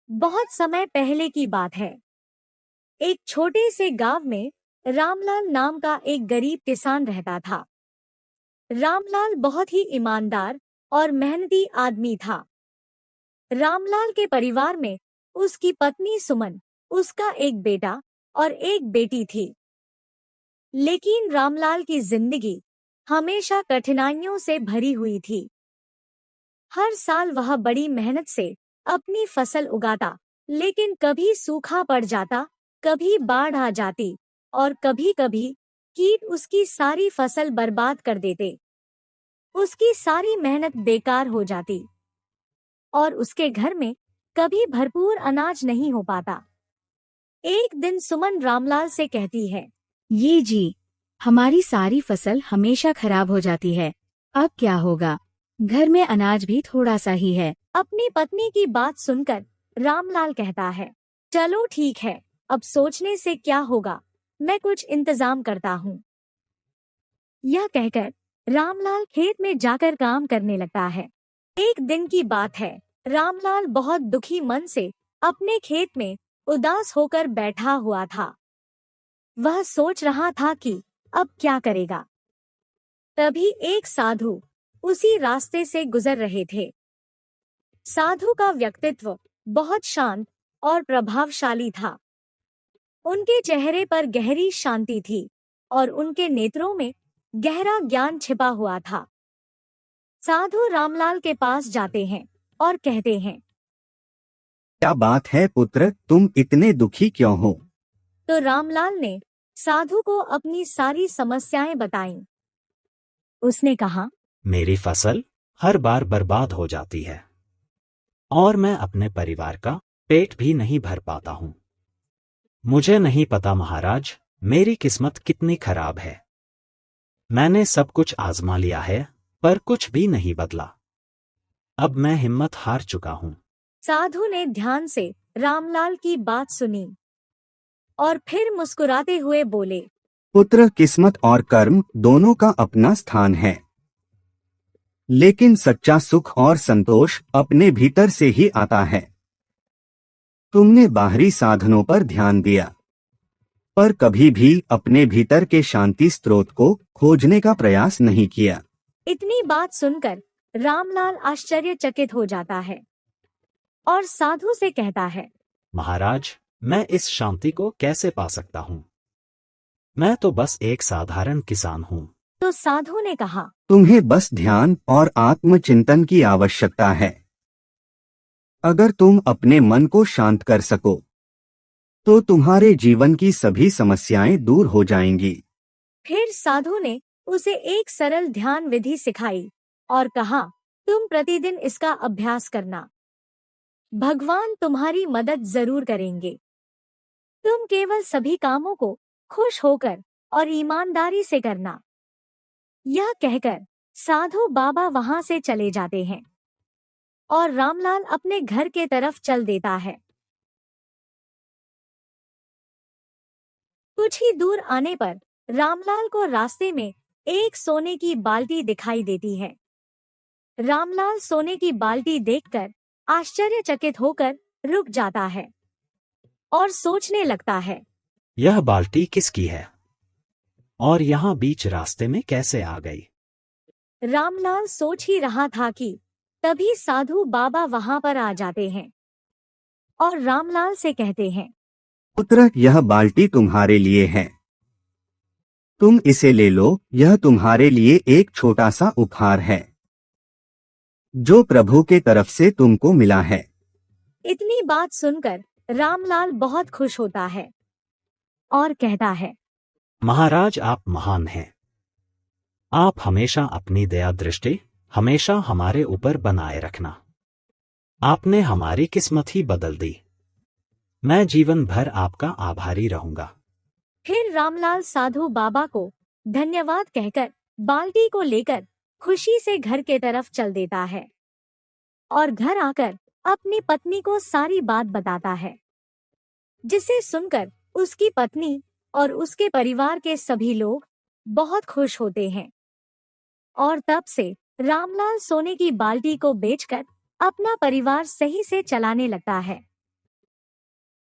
बहुत समय पहले की बात है। एक छोटे से गांव में रामलाल नाम का एक गरीब किसान रहता था। रामलाल बहुत ही ईमानदार और मेहनती आदमी था। रामलाल के परिवार में उसकी पत्नी सुमन, उसका एक बेटा और एक बेटी थी। लेकिन रामलाल की जिंदगी हमेशा कठिनाइयों से भरी हुई थी। हर साल वह बड़ी मेहनत से अपनी फसल उगाता, लेकिन कभी सूखा पड़ जाता, कभी बाढ़ आ जाती और कभी-कभी कीट उसकी सारी फसल बर्बाद कर देते। उसकी सारी मेहनत बेकार हो जाती और उसके घर में कभी भरपूर अनाज नहीं हो पाता। एक दिन सुमन रामलाल से कहती है, ये जी, हमारी सारी फसल हमेशा खराब हो जाती है। अब क्या होगा? घर में अनाज भी थोड़ा सा ही है। अपनी पत्नी की बात सुनकर रामलाल कहता है, चलो ठीक है, अब सोचने से क्या होगा, मैं कुछ इंतजाम करता हूँ। यह कहकर रामलाल खेत में जाकर काम करने लगता है। एक दिन की बात है, रामलाल बहुत दुखी मन से अपने खेत में उदास होकर बैठा हुआ था। वह सोच रहा था कि अब क्या करेगा। तभी एक साधु उसी रास्ते से गुजर रहे थे। साधु का व्यक्तित्व बहुत शांत और प्रभावशाली था। उनके चेहरे पर गहरी शांति थी और उनके नेत्रों में गहरा ज्ञान छिपा हुआ था। साधु रामलाल के पास जाते हैं और कहते हैं, क्या बात है पुत्र, तुम इतने दुखी क्यों हो? तो रामलाल ने साधु को अपनी सारी समस्याएं बताईं। उसने कहा, मेरी फसल हर बार बर्बाद हो जाती है और मैं अपने परिवार का पेट भी नहीं भर पाता हूँ। मुझे नहीं पता महाराज, मेरी किस्मत कितनी खराब है। मैंने सब कुछ आजमा लिया है, पर कुछ भी नहीं बदला। अब मैं हिम्मत हार चुका हूँ। साधु ने ध्यान से रामलाल की बात सुनी और फिर मुस्कुराते हुए बोले, पुत्र, किस्मत और कर्म दोनों का अपना स्थान है, लेकिन सच्चा सुख और संतोष अपने भीतर से ही आता है। तुमने बाहरी साधनों पर ध्यान दिया, पर कभी भी अपने भीतर के शांति स्रोत को खोजने का प्रयास नहीं किया। इतनी बात सुनकर रामलाल आश्चर्यचकित हो जाता है और साधु से कहता है, महाराज, मैं इस शांति को कैसे पा सकता हूँ? मैं तो बस एक साधारण किसान हूँ। तो साधु ने कहा, तुम्हें बस ध्यान और आत्मचिंतन की आवश्यकता है। अगर तुम अपने मन को शांत कर सको, तो तुम्हारे जीवन की सभी समस्याएं दूर हो जाएंगी। फिर साधु ने उसे एक सरल ध्यान विधि सिखाई और कहा, तुम प्रतिदिन इसका अभ्यास करना। भगवान तुम्हारी मदद जरूर करेंगे। तुम केवल सभी कामों को खुश होकर और ईमानदारी से करना। यह कहकर साधु बाबा वहां से चले जाते हैं और रामलाल अपने घर के तरफ चल देता है। कुछ ही दूर आने पर रामलाल को रास्ते में एक सोने की बाल्टी दिखाई देती है। रामलाल सोने की बाल्टी देखकर आश्चर्यचकित होकर रुक जाता है और सोचने लगता है, यह बाल्टी किसकी है और यहाँ बीच रास्ते में कैसे आ गई? रामलाल सोच ही रहा था कि तभी साधु बाबा वहां पर आ जाते हैं और रामलाल से कहते हैं, पुत्र, यह बाल्टी तुम्हारे लिए है। तुम इसे ले लो, यह तुम्हारे लिए एक छोटा सा उपहार है, जो प्रभु के तरफ से तुमको मिला है। इतनी बात सुनकर रामलाल बहुत खुश होता है और कहता है, महाराज, आप महान हैं। आप हमेशा अपनी दया दृष्टि हमेशा हमारे ऊपर बनाए रखना। आपने हमारी किस्मत ही बदल दी। मैं जीवन भर आपका आभारी रहूंगा। फिर रामलाल साधु बाबा को धन्यवाद कहकर बाल्टी को लेकर खुशी से घर के तरफ चल देता है और घर आकर अपनी पत्नी को सारी बात बताता है, जिसे सुनकर उसकी पत्नी और उसके परिवार के सभी लोग बहुत खुश होते हैं और तब से रामलाल सोने की बाल्टी को बेचकर अपना परिवार सही से चलाने लगता है।